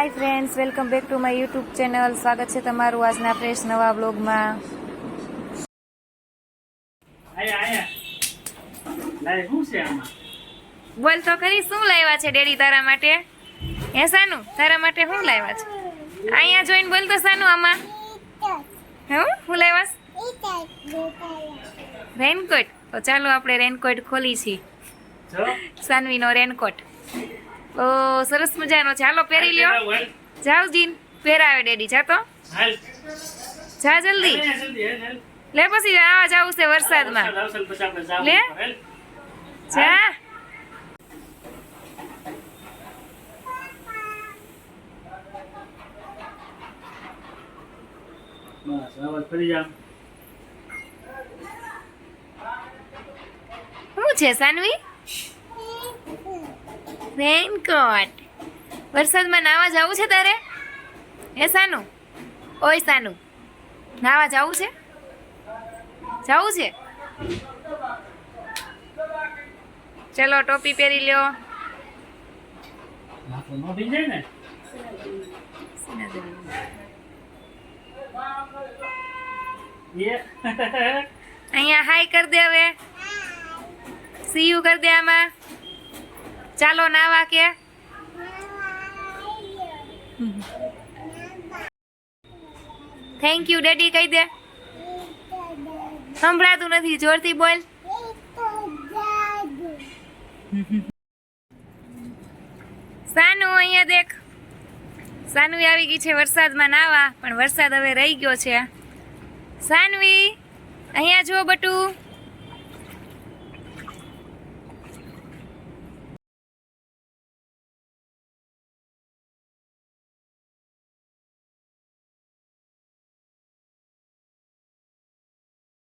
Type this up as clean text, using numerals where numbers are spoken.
Hi friends, welcome back to my YouTube channel. સ્વાગત છે તમારું આજના ફ્રેશ નવા બ્લોગમાં. બોલ તો ખરી, શું લાવ્યા છે ડેડી તારા માટે? હે સાનુ, તારા માટે શું લાવ્યા છે? અહીંયા જોઈને બોલ તો સાનુ. આમાં શું લાવ્યા? રેનકોટ. તો ચાલો આપણે રેનકોટ ખોલી છીએ. સાનવીનો રેનકોટ ઓ સરસ મજાનો છે. હાલો પહેરી લ્યો. જાવ જીન પહેરાવે ડેડી. જા તો જા જલ્દી. લે પછી આવા જાવું છે વરસાદમાં. લે જા. શું છે સાનવી? રેનકોટ. વરસાદમાં નાવા જવું છે તારે? હે સાનુ? ઓય સાનુ, નાવા જવું છે? જવું છે? ચલો ટોપી પહેરી લ્યો. અહીંયા હાય કર દે. હવે સી યુ કર દે આમાં. ચાલો નાવા કે. થેન્ક યુ ડેડી કહી દે. સંભળાતું નથી, જોરથી બોલ. સાનુ અહીંયા દેખ. સાનવી આવી ગઈ છે વરસાદમાં નાવા, પણ વરસાદ હવે રહી ગયો છે. સાનવી અહીંયા જો બટુ.